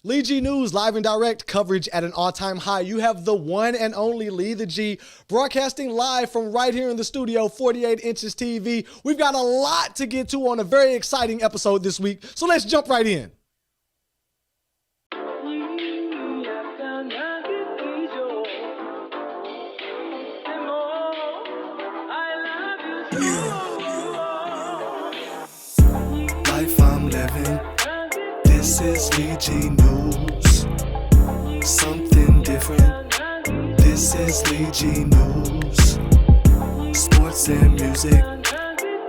Lee G News, live and direct coverage at an all-time high. You have the one and only Lee the G broadcasting live from right here in the studio, 48 Inches TV. We've got a lot to get to on a very exciting episode this week, so let's jump right in. Life I'm living, this is Lee G News. Something different, this is Lee G News. Sports and music,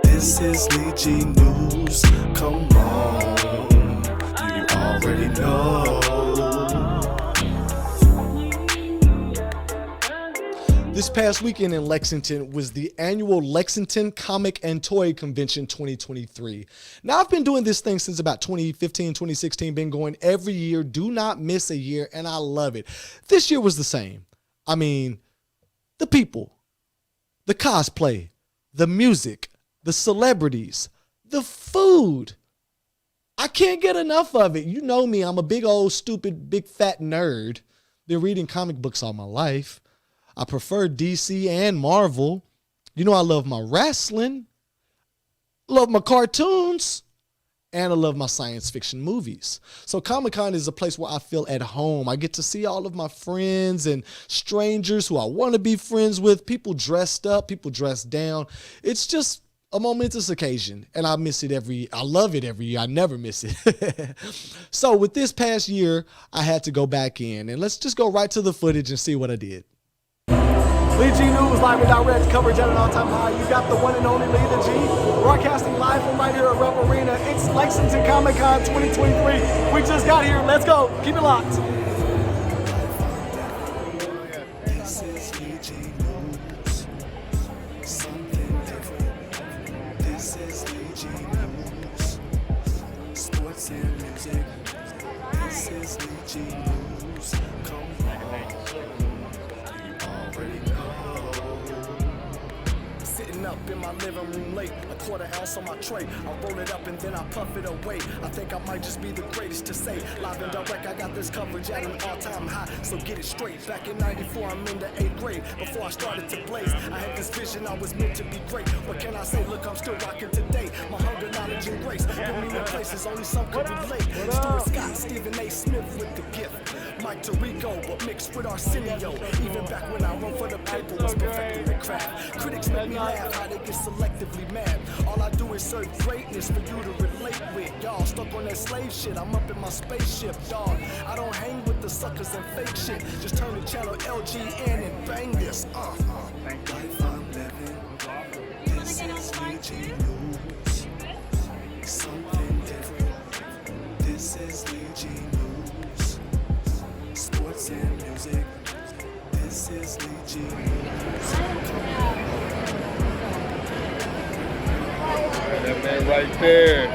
this is Lee G News. Come on, you already know. This past weekend in Lexington was the annual Lexington Comic and Toy Convention 2023. Now, I've been doing this thing since about 2015, 2016, been going every year, do not miss a year, and I love it. This year was the same. I mean, the people, the cosplay, the music, the celebrities, the food. I can't get enough of it. You know me, I'm a big old stupid, big fat nerd. Been reading comic books all my life. I prefer DC and Marvel. You know, I love my wrestling, love my cartoons, and I love my science fiction movies. So Comic-Con is a place where I feel at home. I get to see all of my friends and strangers who I want to be friends with, people dressed up, people dressed down. It's just a momentous occasion, and I love it every year. I never miss it. So with this past year, I had to go back in, and let's just go right to the footage and see what I did. Lee G News, live and direct coverage at an all-time high. You got the one and only Lee the G, broadcasting live from right here at Rep Arena. It's Lexington Comic-Con 2023. We just got here. Let's go. Keep it locked. This is Lee G News. Something different. This is Lee G News. Sports and music. This is Lee G News. Come on. Sitting up in my living room late, a quarter ounce on my tray. I roll it up and then I puff it away. I think I might just be the greatest to say. Live and direct, I got this coverage at an all-time high. So get it straight. Back in '94, I'm in the 8th grade. Before I started to blaze, I had this vision I was meant to be great. What can I say? Look, I'm still rocking today. My hunger, knowledge, and grace put me in places only some could relate. Stuart Scott, Stephen A. Smith with the gift. Mike Tirico, but mixed with Arsenio. Even back when I run for the paper was perfecting the craft. Critics make me laugh how they get selectively mad. All I do is serve greatness for you to relate with. Y'all stuck on that slave shit, I'm up in my spaceship, dog. I don't hang with the suckers and fake shit. Just turn the channel LGN and bang this. Life I'm living, this is Lee G News. Something different, this is Lee G News. Sports and music, this is Lee G News. That man right there.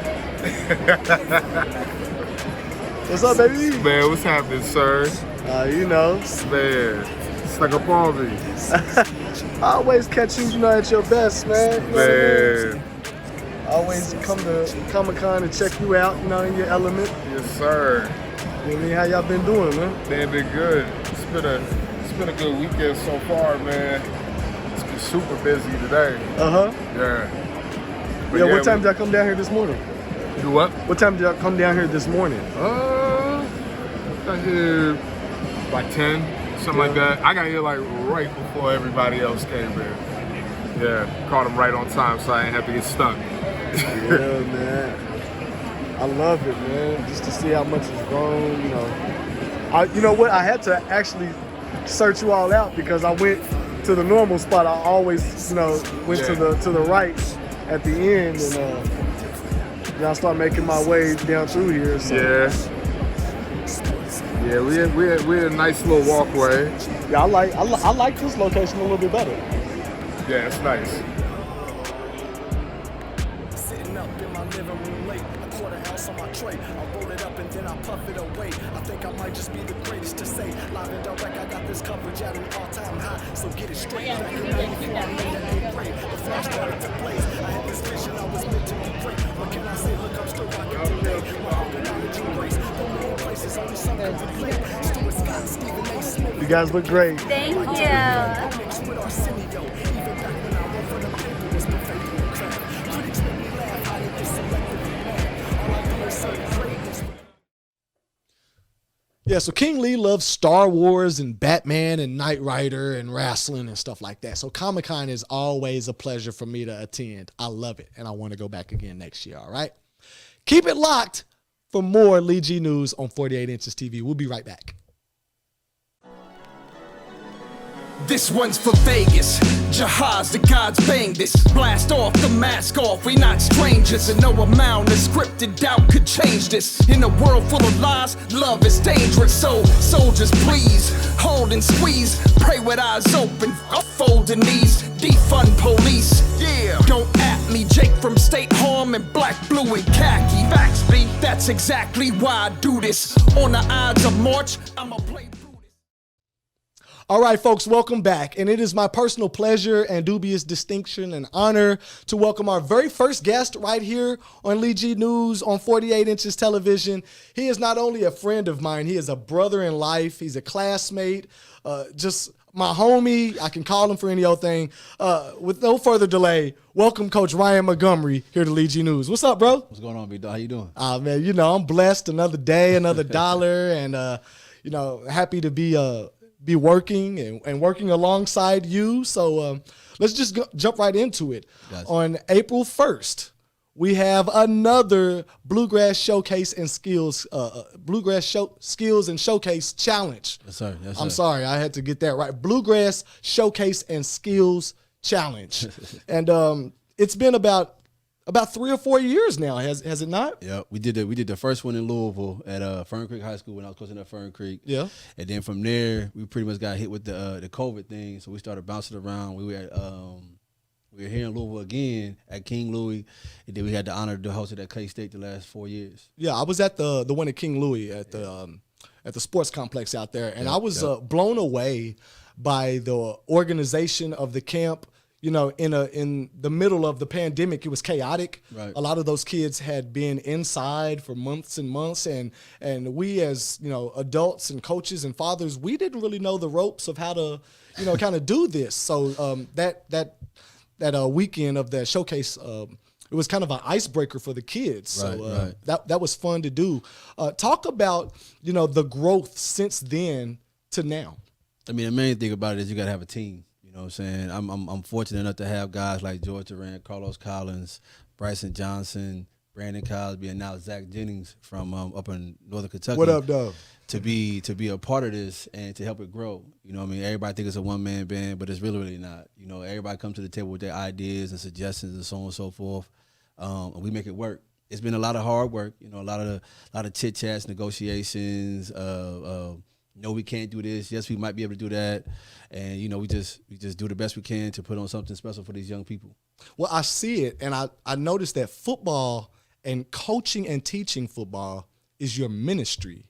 What's up, baby? Man, what's happening, sir? You know. Man, stuck up on me. I always catch you, at your best, man. You know what I mean? I always come to Comic-Con and check you out, in your element. Yes, sir. You know what I mean? How y'all been doing, man? Man, been good. It's been a good weekend so far, man. It's been super busy today. Uh-huh. Yeah. Yeah, what time did y'all come down here this morning? Do what? What time did y'all come down here this morning? Got here like 10, something like that. I got here like right before everybody else came in. Yeah, caught them right on time so I didn't have to get stuck. Yeah, man. I love it, man. Just to see how much it's grown, you know what? I had to actually search you all out because I went to the normal spot. I always, went to the right at the end, and I start making my way down through here. So. Yeah, we had a nice little walkway. Yeah, I like this location a little bit better. Yeah, it's nice. Sitting up in my living room late, a quarter ounce on my tray. I roll it up and then I puff it away. I think I might just be the greatest to say. Live and direct, I got this coverage at an all-time high. So get it straight. Back in '94, I'm in the 8th grade. Before I started to blaze, I had this vision I was meant to be great. What can I say? Look, I'm still rocking today. My hunger, knowledge, and grace put me in places only some You guys look great. Thank you. Yeah, so King Lee loves Star Wars and Batman and Knight Rider and wrestling and stuff like that. So Comic-Con is always a pleasure for me to attend. I love it, and I want to go back again next year, all right? Keep it locked for more Lee G News on 48 Inches TV. We'll be right back. This one's for Vegas. Jahaz, the gods bang this. Blast off, the mask off. We not strangers, and no amount of scripted doubt could change this. In a world full of lies, love is dangerous. So, soldiers, please hold and squeeze. Pray with eyes open, folding knees. Defund police. Yeah. Don't at me, Jake from State Farm and black, blue, and khaki. Facts, B. That's exactly why I do this. On the Ides of March, I'ma play. All right, folks, welcome back. And it is my personal pleasure and dubious distinction and honor to welcome our very first guest right here on Lee G News on 48 Inches Television. He is not only a friend of mine, he is a brother in life. He's a classmate, just my homie. I can call him for any old thing. With no further delay, welcome Coach Ryan Montgomery here to Lee G News. What's up, bro? What's going on, B-Dog? How you doing? Man, you know, I'm blessed. Another day, another dollar, and, you know, happy to be working and working alongside you. So let's just jump right into it. Gotcha. On April 1st, we have another Bluegrass Showcase and Skills Skills and Showcase Challenge. Yes, sir. Yes, sir. I'm sorry, I had to get that right. Bluegrass Showcase and Skills Challenge. And it's been about 3 or 4 years now, has it not? Yeah, we did the first one in Louisville at Fern Creek High School when I was coaching at Fern Creek. Yeah. And then from there, we pretty much got hit with the COVID thing, so we started bouncing around. We were here in Louisville again at King Louis, and then we had the honor to host it at K-State the last 4 years. Yeah, I was at the one at King Louis at the sports complex out there, and I was blown away by the organization of the camp. You know, in the middle of the pandemic, it was chaotic. Right. A lot of those kids had been inside for months and months, and we as, you know, adults and coaches and fathers, we didn't really know the ropes of how to, you know, kind of do this. So that weekend of that showcase, it was kind of an icebreaker for the kids. Right, So right. that was fun to do. Talk about, you know, the growth since then to now. I mean, the main thing about it is you got to have a team. You know what I'm saying? I'm fortunate enough to have guys like George Durant, Carlos Collins, Bryson Johnson, Brandon Cosby, and now Zach Jennings from up in Northern Kentucky. What up, dog? To be a part of this and to help it grow. You know what I mean? Everybody thinks it's a one-man band, but it's really not. You know, everybody comes to the table with their ideas and suggestions and so on and so forth, and we make it work. It's been a lot of hard work. You know, a lot of chit-chats, negotiations, no, we can't do this. Yes, we might be able to do that. And, you know, we just do the best we can to put on something special for these young people. Well, I see it, and I noticed that football and coaching and teaching football is your ministry.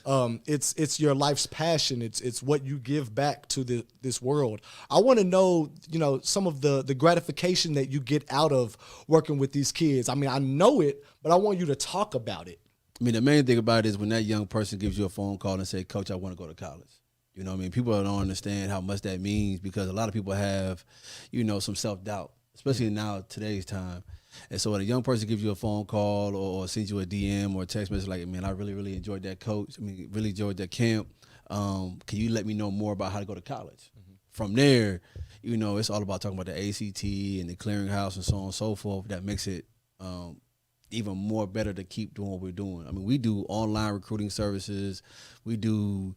It's your life's passion. It's what you give back to this world. I want to know, you know, some of the gratification that you get out of working with these kids. I mean, I know it, but I want you to talk about it. I mean, the main thing about it is when that young person gives you a phone call and say, Coach, I want to go to college. You know what I mean? People don't understand how much that means because a lot of people have, you know, some self-doubt, especially now, today's time. And so when a young person gives you a phone call or sends you a DM or a text message like, man, I really, really enjoyed that coach. I mean, really enjoyed that camp. Can you let me know more about how to go to college? Mm-hmm. From there, you know, it's all about talking about the ACT and the clearinghouse and so on and so forth. That makes it even more better to keep doing what we're doing. I mean, we do online recruiting services. We do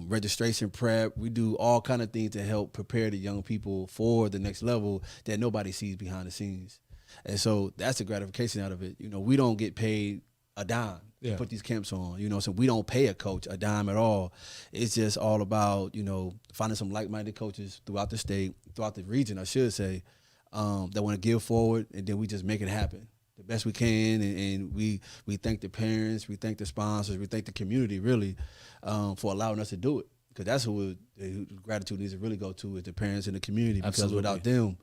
registration prep. We do all kind of things to help prepare the young people for the next level that nobody sees behind the scenes. And so that's the gratification out of it. You know, we don't get paid a dime to put these camps on. You know, so we don't pay a coach a dime at all. It's just all about, you know, finding some like-minded coaches throughout the state, throughout the region, I should say, that want to give forward, and then we just make it happen the best we can. And we thank the parents, we thank the sponsors, we thank the community, really, for allowing us to do it. Because that's who gratitude needs to really go to, is the parents and the community. Because without them,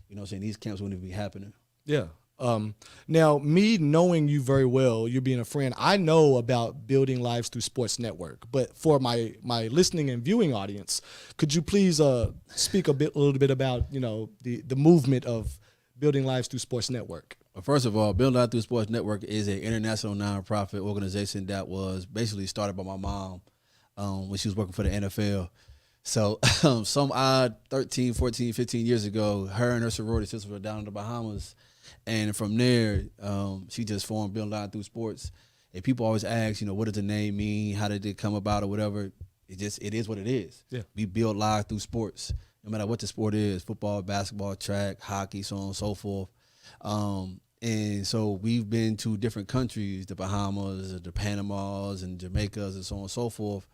you know what I'm saying, these camps wouldn't even be happening. Yeah. Now, me knowing you very well, you being a friend, I know about Building Lives Through Sports Network. But for my listening and viewing audience, could you please speak a little bit about the movement of Building Lives Through Sports Network? Well, first of all, Building Lives Through Sports Network is an international nonprofit organization that was basically started by my mom when she was working for the NFL. So some odd 13, 14, 15 years ago, her and her sorority sisters were down in the Bahamas. And from there, she just formed Building Lives Through Sports. And people always ask, what does the name mean? How did it come about or whatever? It is what it is. Yeah. We build lives through sports, no matter what the sport is, football, basketball, track, hockey, so on and so forth. And so we've been to different countries, the Bahamas, the Panamas, and Jamaicas, and so on and so forth,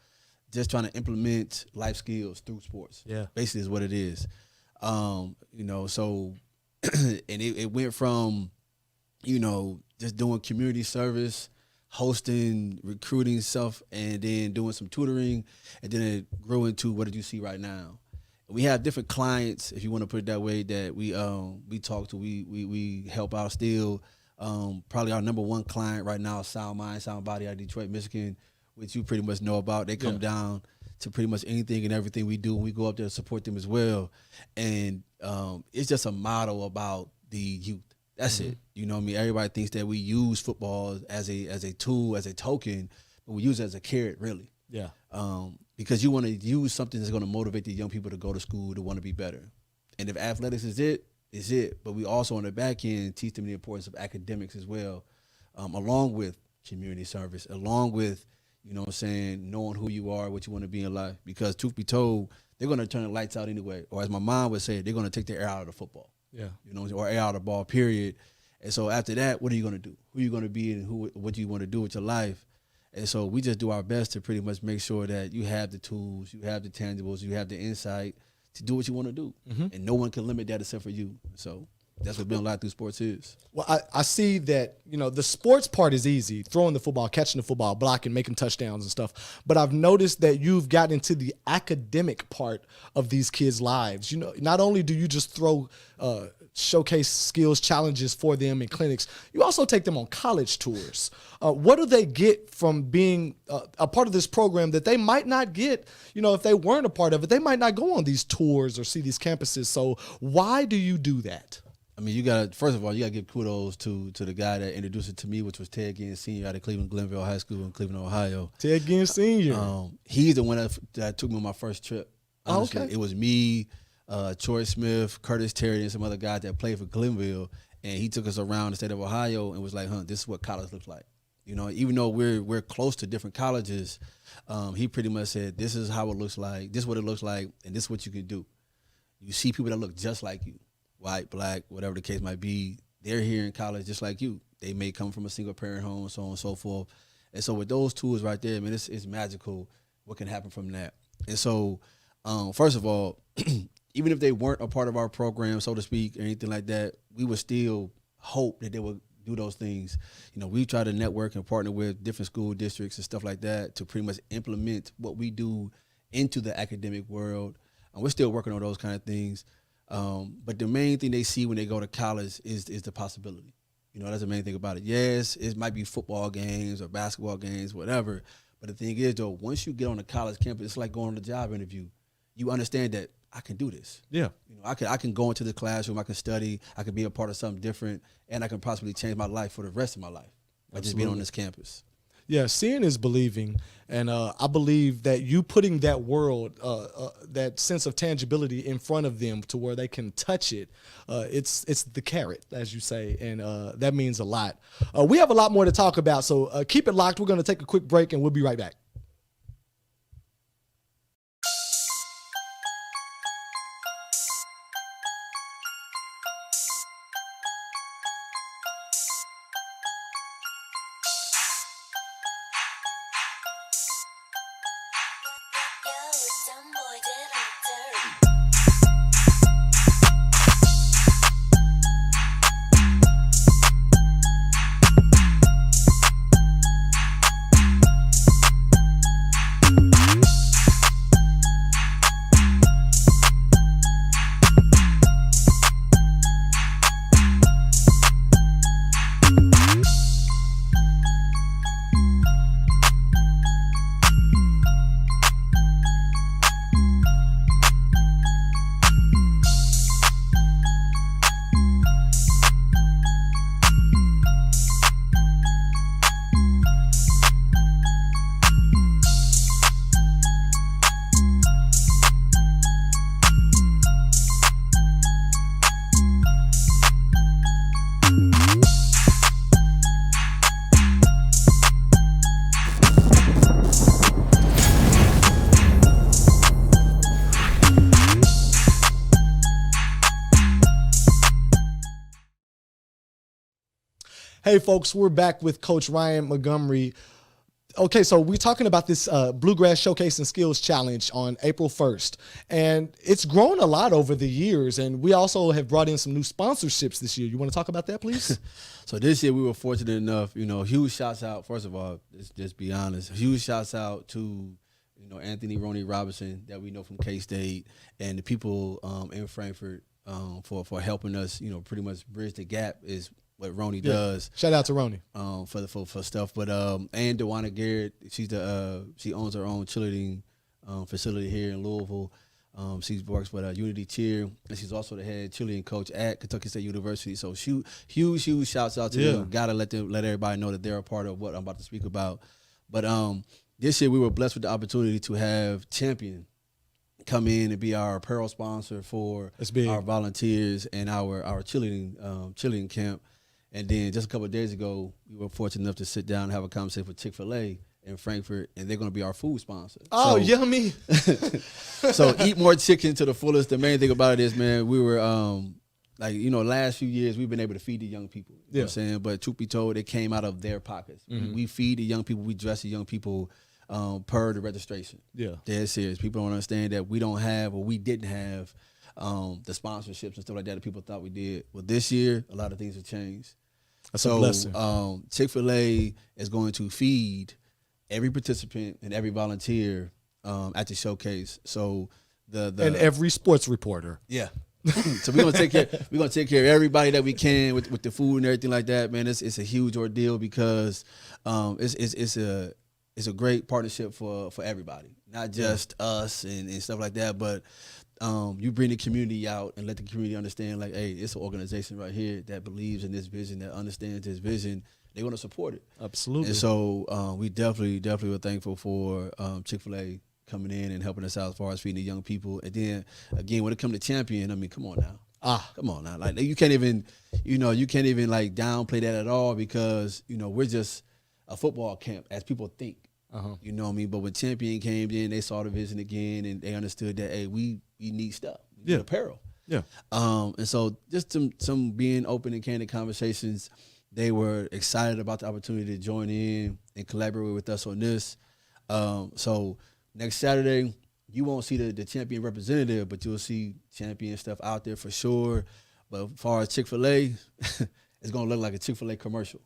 just trying to implement life skills through sports. Yeah. Basically is what it is. So and it went from, just doing community service, hosting, recruiting stuff, and then doing some tutoring, and then it grew into what did you see right now. We have different clients, if you want to put it that way, that we talk to. We help out still. Probably our number one client right now is Sound Mind, Sound Body out of Detroit, Michigan, which you pretty much know about. They come down to pretty much anything and everything we do, and we go up there to support them as well. And it's just a model about the youth. That's it. You know what I mean? Everybody thinks that we use football as a tool, as a token, but we use it as a carrot, really. Yeah. Because you want to use something that's going to motivate the young people to go to school, to want to be better. And if athletics is it, is it. But we also on the back end teach them the importance of academics as well, along with community service, along with, knowing who you are, what you want to be in life. Because truth be told, they're going to turn the lights out anyway. Or as my mom would say, they're going to take the air out of the football. Yeah. Or air out of the ball, period. And so after that, what are you going to do? Who are you going to be and what do you want to do with your life? And so we just do our best to pretty much make sure that you have the tools, you have the tangibles, you have the insight to do what you want to do. And no one can limit that except for you. So that's what Building Lives Through Sports is. Well, I see that, the sports part is easy, throwing the football, catching the football, blocking, making touchdowns and stuff. But I've noticed that you've gotten into the academic part of these kids' lives. Not only do you just throw showcase skills challenges for them in clinics, you also take them on college tours. What do they get from being a part of this program that they might not get, if they weren't a part of it? They might not go on these tours or see these campuses. So why do you do that? I mean, first of all, you got to give kudos to the guy that introduced it to me, which was Ted Ginn Sr. out of Cleveland Glenville High School in Cleveland, Ohio. Ted Ginn Sr. He's the one that took me on my first trip. Honestly. Okay. It was me, Troy Smith, Curtis Terry, and some other guys that played for Glenville, and he took us around the state of Ohio and was like, this is what college looks like. Even though we're close to different colleges, he pretty much said, this is how it looks like, this is what it looks like, and this is what you can do. You see people that look just like you, white, black, whatever the case might be, they're here in college just like you. They may come from a single parent home, so on and so forth. And so with those tools right there, it's magical what can happen from that. And so, first of all, even if they weren't a part of our program, so to speak, or anything like that, we would still hope that they would do those things. We try to network and partner with different school districts and stuff like that to pretty much implement what we do into the academic world. And we're still working on those kind of things. But the main thing they see when they go to college is the possibility. That's the main thing about it. Yes, it might be football games or basketball games, whatever. But the thing is, though, once you get on a college campus, it's like going on a job interview. You understand that I can do this. Yeah. I can go into the classroom, I can study, I can be a part of something different, and I can possibly change my life for the rest of my life by just being on this campus. Yeah, seeing is believing, and I believe that you putting that world, that sense of tangibility in front of them to where they can touch it, it's the carrot, as you say, and that means a lot. We have a lot more to talk about, so keep it locked. We're going to take a quick break, and we'll be right back. Hey, folks, we're back with Coach Ryan Montgomery. Okay, so we're talking about this Bluegrass Showcase and Skills Challenge on April 1st. And it's grown a lot over the years. And we also have brought in some new sponsorships this year. You want to talk about that, please? So this year we were fortunate enough, huge shouts out. First of all, just be honest, huge shouts out to, Anthony Ronnie Robinson that we know from K-State and the people in Frankfurt for helping us, pretty much bridge the gap is what Ronnie does. Shout out to Ronnie. For stuff. But and DeWanna Garrett, she owns her own cheerleading facility here in Louisville. She works with Unity Cheer, and she's also the head cheerleading coach at Kentucky State University. So huge shouts out to them. Gotta let everybody know that they're a part of what I'm about to speak about. But this year we were blessed with the opportunity to have Champion come in and be our apparel sponsor for our volunteers and our cheerleading camp. And then just a couple of days ago, we were fortunate enough to sit down and have a conversation with Chick-fil-A in Frankfurt, and they're going to be our food sponsor. Oh, yummy. So eat more chicken to the fullest. The main thing about it is, man, we were, last few years, we've been able to feed the young people. You know what I'm saying? But truth be told, it came out of their pockets. Mm-hmm. We feed the young people. We dress the young people per the registration. Yeah. Dead serious. People don't understand that we don't have or we didn't have the sponsorships and stuff like that that people thought we did. Well, this year, a lot of things have changed. That's a blessing. Chick-fil-A is going to feed every participant and every volunteer at the showcase. So and every sports reporter. Yeah. So we're gonna take care. We're gonna take care of everybody that we can with the food and everything like that. Man, it's a huge ordeal because it's a great partnership for everybody, not just us and stuff like that, but. You bring the community out and let the community understand, like, hey, it's an organization right here that believes in this vision, that understands this vision. They want to support it. Absolutely. And so we definitely were thankful for Chick-fil-A coming in and helping us out as far as feeding the young people. And then, again, when it comes to Champion, I mean, come on now. Come on now. Like, you can't even like downplay that at all because, we're just a football camp as people think. You know what I mean? But when Champion came in, they saw the vision again and they understood that, hey, we need stuff. We need apparel. Yeah. And so just some being open and candid conversations, they were excited about the opportunity to join in and collaborate with us on this. So next Saturday, you won't see the Champion representative, but you'll see Champion stuff out there for sure. But as far as Chick-fil-A, it's going to look like a Chick-fil-A commercial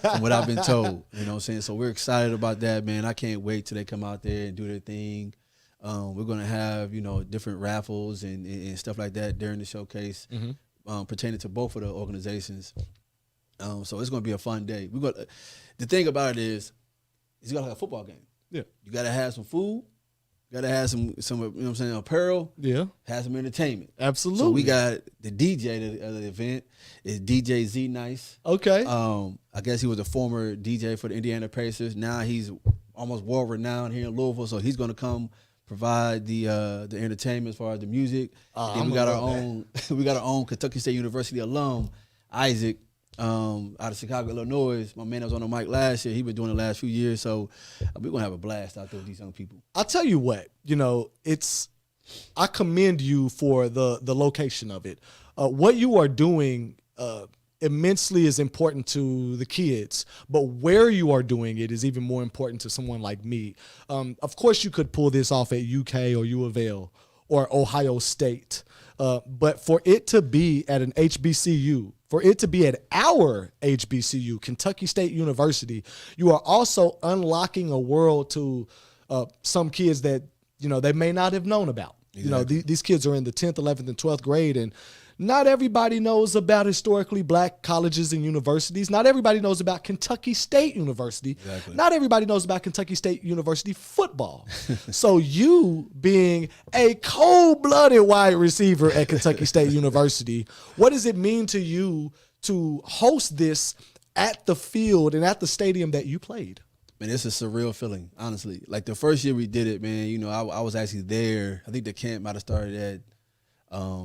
from what I've been told. You know what I'm saying? So we're excited about that, man. I can't wait till they come out there and do their thing. We're going to have, different raffles and stuff like that during the showcase pertaining to both of the organizations. So it's going to be a fun day. The thing about it is, it's got like a football game. Yeah. You got to have some food. You got to have some apparel. Yeah. Have some entertainment. Absolutely. So we got the DJ of the event is DJ Z Nice. Okay. I guess he was a former DJ for the Indiana Pacers. Now he's almost world renowned here in Louisville. So he's going to come provide the entertainment as far as the music. And we got our own Kentucky State University alum, Isaac, out of Chicago, Illinois. My man that was on the mic last year. He been doing it the last few years. So we're going to have a blast out there with these young people. I'll tell you what, I commend you for the location of it. What you are doing immensely is important to the kids, but where you are doing it is even more important to someone like me. Of course, you could pull this off at UK or U of L or Ohio State, but for it to be at an HBCU, for it to be at our HBCU, Kentucky State University, you are also unlocking a world to some kids that, they may not have known about. Exactly. These kids are in the 10th, 11th, and 12th grade, and not everybody knows about historically black colleges and universities. Not everybody knows about Kentucky State University. Exactly. Not everybody knows about Kentucky State University football. So you being a cold-blooded wide receiver at Kentucky State University, what does it mean to you to host this at the field and at the stadium that you played? Man, it's a surreal feeling, honestly. Like the first year we did it, man, I was actually there. I think the camp might have started at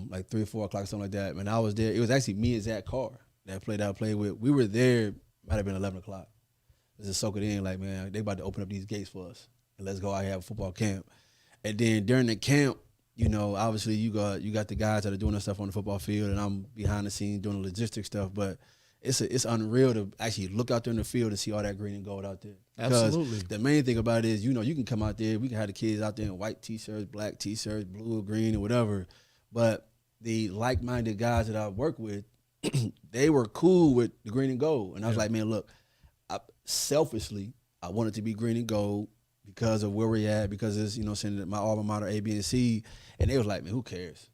like 3 or 4 o'clock, something like that. When I was there, it was actually me and Zach Carr that I played with. We were there, might have been 11 o'clock. Just soak it in, like, man, they about to open up these gates for us. And let's go out here have a football camp. And then during the camp, obviously you got the guys that are doing their stuff on the football field, and I'm behind the scenes doing the logistics stuff. But it's unreal to actually look out there in the field and see all that green and gold out there. Because Absolutely. the main thing about it is, you know, you can come out there, we can have the kids out there in white T-shirts, black T-shirts, blue or green or whatever, but the like-minded guys that I work with, they were cool with the green and gold. And I was like, man, look, selfishly, I want it to be green and gold because of where we're at, because it's, you know, saying my alma mater, A, B, and C. And they was like, man, who cares?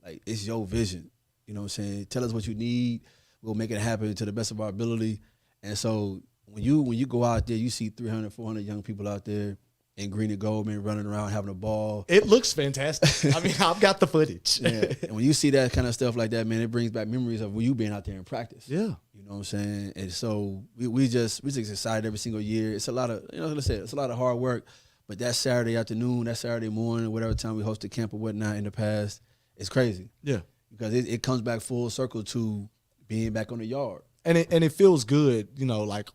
Like, it's your vision. You know what I'm saying? Tell us what you need. We'll make it happen to the best of our ability. And so when you go out there, you see 300, 400 young people out there in green and gold, man, running around having a ball. It looks fantastic. I mean, I've got the footage. Yeah. And when you see that kind of stuff like that, man, it brings back memories of when you being out there in practice. Yeah. You know what I'm saying? And so we just excited every single year. It's a lot of, you know, like I said, it's a lot of hard work. But that Saturday afternoon, that Saturday morning, whatever time we hosted camp or whatnot in the past, it's crazy. Yeah. Because it comes back full circle to being back on the yard. And it feels good, you know, like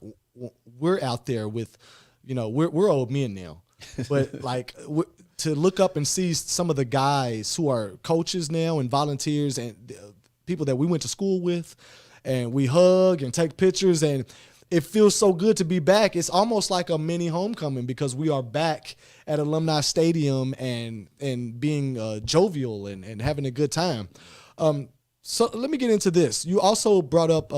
we're out there with, you know, we're old men now. But like to look up and see some of the guys who are coaches now and volunteers and people that we went to school with, and we hug and take pictures, and it feels so good to be back. It's almost like a mini homecoming because we are back at Alumni Stadium and being jovial and having a good time. So let me get into this. You also brought up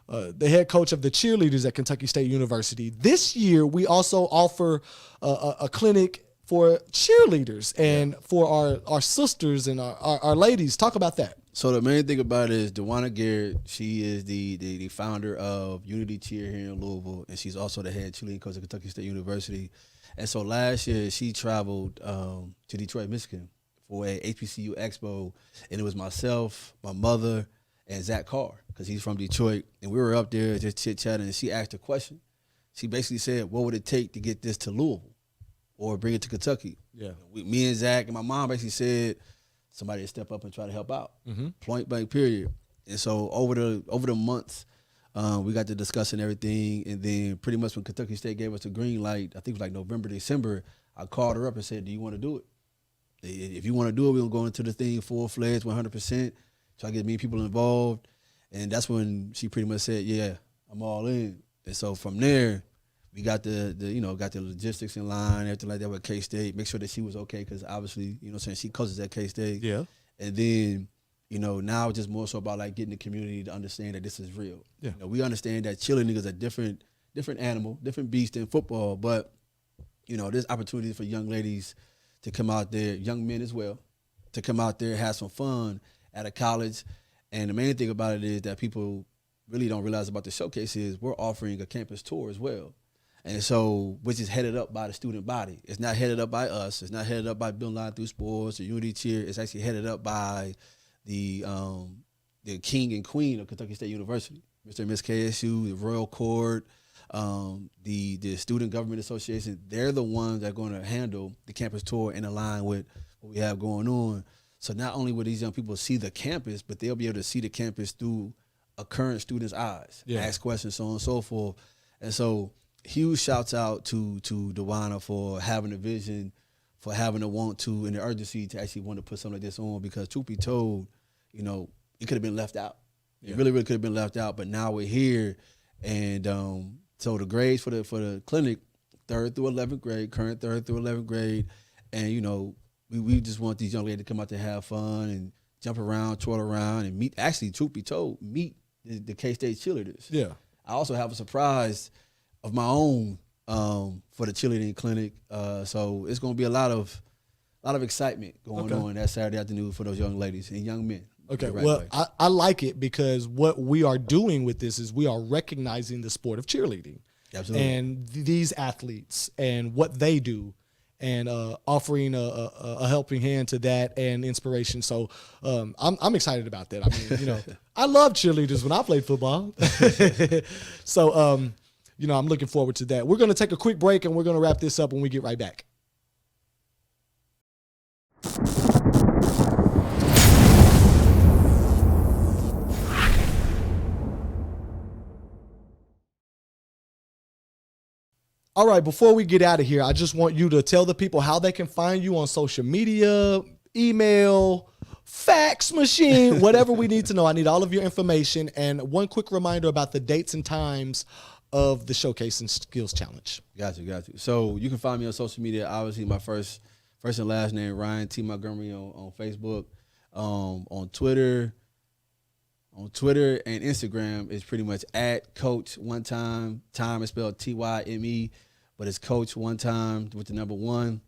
the head coach of the cheerleaders at Kentucky State University. This year, we also offer a clinic for cheerleaders and for our sisters and our ladies. Talk about that. So the main thing about it is DeWanna Garrett. She is the founder of Unity Cheer here in Louisville, and she's also the head cheerleading coach at Kentucky State University. And so last year, she traveled to Detroit, Michigan for a HBCU Expo, and it was myself, my mother, and Zach Carr, because he's from Detroit, and we were up there just chit-chatting, and she asked a question. She basically said, what would it take to get this to Louisville or bring it to Kentucky? Yeah. Me and Zach and my mom basically said, somebody to step up and try to help out. Point blank, period. And so over the months, we got to discussing everything, and then pretty much when Kentucky State gave us the green light, I think it was like November, December, I called her up and said, do you want to do it? If you want to do it, we'll go into the thing full-fledged, 100%, try to get me people involved. And that's when she pretty much said, yeah, I'm all in. And so from there, we got the logistics in line, everything like that with K-State, make sure that she was okay, because obviously, you know what I'm saying, she coaches at K-State. Yeah. And then, you know, now it's just more so about like getting the community to understand that this is real. Yeah. You know, we understand that cheerleading is a different animal, different beast than football, but, you know, there's opportunities for young ladies to come out there, young men as well, to come out there, have some fun at a college. And the main thing about it is that people really don't realize about the showcase is we're offering a campus tour as well. And so, which is headed up by the student body. It's not headed up by us. It's not headed up by Bill Line Through Sports or Unity Cheer. It's actually headed up by the king and queen of Kentucky State University, Mr. and Miss KSU, the Royal Court, the Student Government Association. They're the ones that are going to handle the campus tour and align with what we have going on. So not only will these young people see the campus, but they'll be able to see the campus through a current student's eyes, ask questions, so on and so forth. And so huge shouts out to DeWanna for having a vision, for having a want to and the urgency to actually want to put something like this on, because truth be told, you know, it could have been left out. It really, really could have been left out, but now we're here. And so the grades for the clinic, 3rd through 11th grade, current 3rd through 11th grade, and, you know, we just want these young ladies to come out to have fun and jump around, twirl around, and meet, actually, truth be told, meet the K-State cheerleaders. Yeah. I also have a surprise of my own for the cheerleading clinic. So it's going to be a lot of excitement going on that Saturday afternoon for those young ladies and young men. Okay, well, I like it because what we are doing with this is we are recognizing the sport of cheerleading. Absolutely. And these athletes and what they do, and offering a helping hand to that and inspiration. So I'm excited about that. I mean, you know, I love cheerleaders when I played football. So, you know, I'm looking forward to that. We're going to take a quick break, and we're going to wrap this up when we get right back. All right, before we get out of here, I just want you to tell the people how they can find you on social media, email, fax machine, whatever we need to know. I need all of your information. And one quick reminder about the dates and times of the Showcase and Skills Challenge. Got you. So you can find me on social media. Obviously, my first and last name, Ryan T. Montgomery on Facebook. On Twitter and Instagram is pretty much at Coach One Time. Time is spelled Tyme, but it's Coach One Time with the number 1.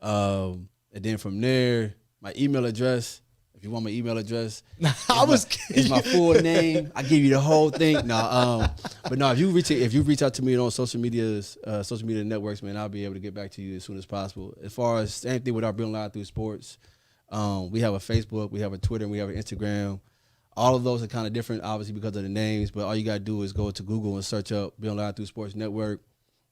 And then from there, my email address. If you want my email address, it's my full name. I give you the whole thing. No, but no, if you reach out to me on social media networks, man, I'll be able to get back to you as soon as possible. As far as same thing with our Building Live Through Sports, we have a Facebook, we have a Twitter, and we have an Instagram. All of those are kind of different, obviously, because of the names. But all you gotta do is go to Google and search up Building Live Through Sports Network,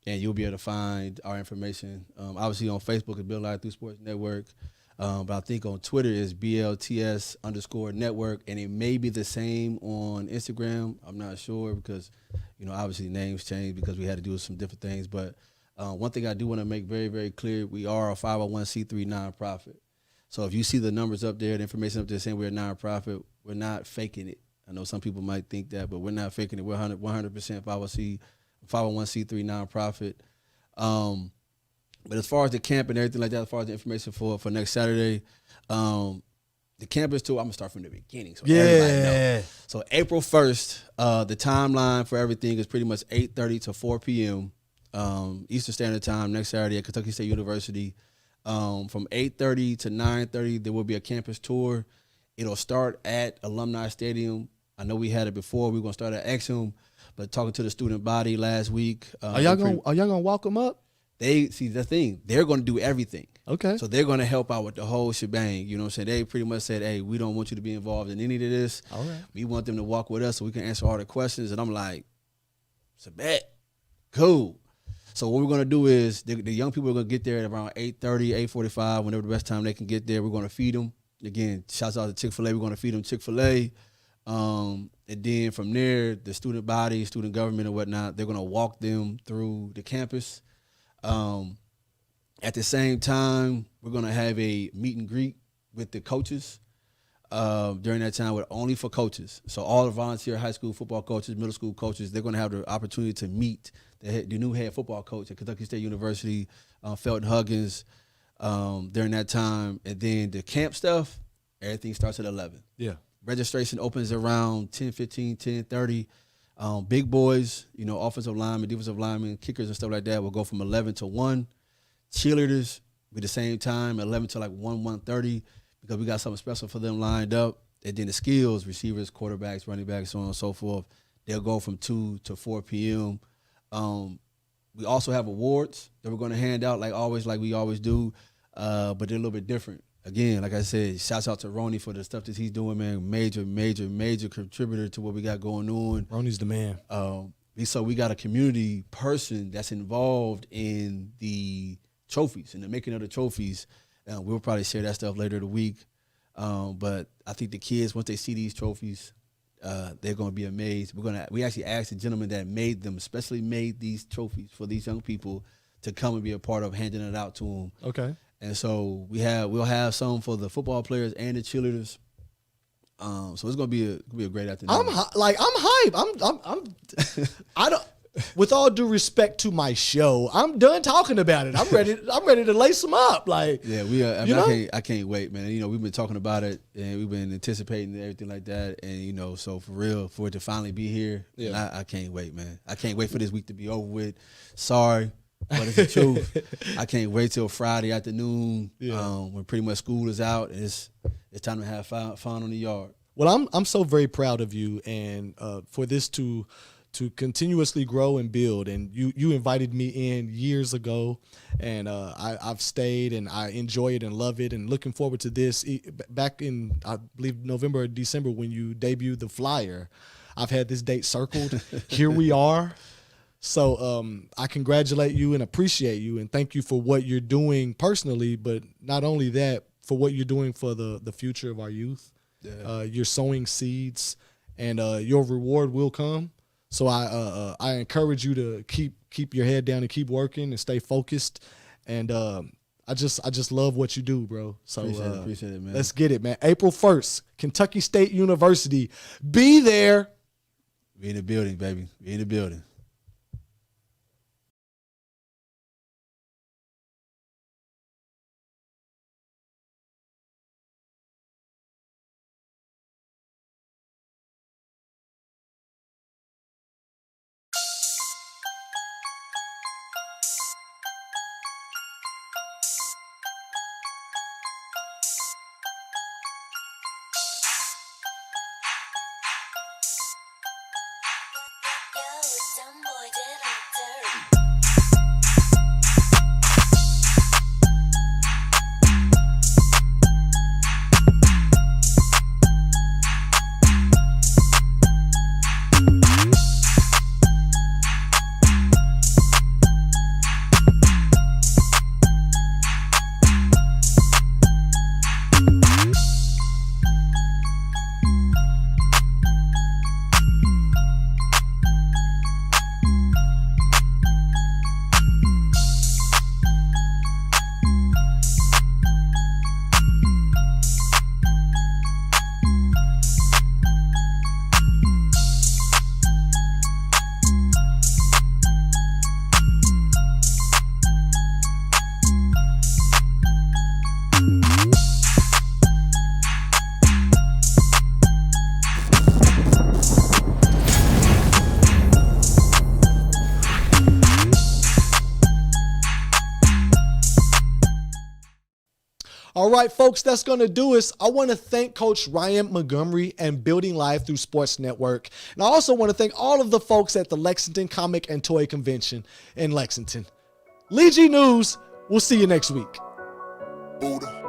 and you'll be able to find our information. Obviously, on Facebook, it's Building Live Through Sports Network. But I think on Twitter is BLTS_network, and it may be the same on Instagram. I'm not sure because, obviously names change because we had to do some different things. But one thing I do want to make very, very clear, we are a 501c3 nonprofit. So if you see the numbers up there, the information up there saying we're a nonprofit, we're not faking it. I know some people might think that, but we're not faking it. We're 100% 501c3 nonprofit. But as far as the camp and everything like that, as far as the information for next Saturday, the campus tour, I'm going to start from the beginning so everybody knows. So April 1st, the timeline for everything is pretty much 8:30 to 4 p.m. Eastern Standard Time next Saturday at Kentucky State University. From 8:30 to 9:30, there will be a campus tour. It'll start at Alumni Stadium. I know we had it before. We're going to start at Exum, but talking to the student body last week. Are y'all gonna walk them up? They see the thing. They're going to do everything. Okay. So they're going to help out with the whole shebang. You know what I'm saying? They pretty much said, hey, we don't want you to be involved in any of this. All right. We want them to walk with us so we can answer all the questions. And I'm like, it's a bet. Cool. So what we're going to do is the young people are going to get there at around 8:30, 8:45, whenever the best time they can get there. We're going to feed them. Again, shouts out to Chick-fil-A. We're going to feed them Chick-fil-A. And then from there, the student body, student government and whatnot, they're going to walk them through the campus. At the same time, we're going to have a meet and greet with the coaches during that time, with only for coaches. So all the volunteer high school football coaches, middle school coaches, they're going to have the opportunity to meet the new head football coach at Kentucky State University, Felton Huggins, during that time. And then the camp stuff, everything starts at 11. Yeah. Registration opens around 10:15, 10:30. Big boys, offensive linemen, defensive linemen, kickers and stuff like that will go from 11 to 1. Cheerleaders be the same time, 11 to like 1:30, because we got something special for them lined up. And then the skills, receivers, quarterbacks, running backs, so on and so forth, they'll go from 2 to 4 p.m. We also have awards that we're going to hand out like we always do, but they're a little bit different. Again, like I said, shouts out to Ronnie for the stuff that he's doing, man. Major contributor to what we got going on. Ronnie's the man. So we got a community person that's involved in the trophies and the making of the trophies. We'll probably share that stuff later in the week. But I think the kids, once they see these trophies, they're going to be amazed. We actually asked the gentleman that made them, especially made these trophies for these young people, to come and be a part of handing it out to them. Okay. And so we'll have some for the football players and the cheerleaders. So it's gonna be a great afternoon. I'm hype. I don't. With all due respect to my show, I'm done talking about it. I'm ready to lace them up. Like, yeah, we are. I can't wait, man. We've been talking about it and we've been anticipating everything like that. And so for real, for it to finally be here, yeah. I can't wait, man. I can't wait for this week to be over with. Sorry. But it's the truth. I can't wait till Friday afternoon, when pretty much school is out. It's time to have fun on the yard. Well, I'm so very proud of you, and for this to continuously grow and build. And you invited me in years ago, and I've stayed, and I enjoy it and love it, and looking forward to this. Back in, I believe, November or December when you debuted the flyer, I've had this date circled. Here we are. So I congratulate you and appreciate you and thank you for what you're doing personally, but not only that, for what you're doing for the future of our youth. Yeah. You're sowing seeds, and your reward will come. So I encourage you to keep your head down and keep working and stay focused. And I just love what you do, bro. So Appreciate it, man. Let's get it, man. April 1st, Kentucky State University. Be there. We in the building, baby. We in the building. All right, folks, that's going to do us. I want to thank Coach Ryan Montgomery and Building Live Through Sports Network. And I also want to thank all of the folks at the Lexington Comic and Toy Convention in Lexington. Lee G News, we'll see you next week. Buddha.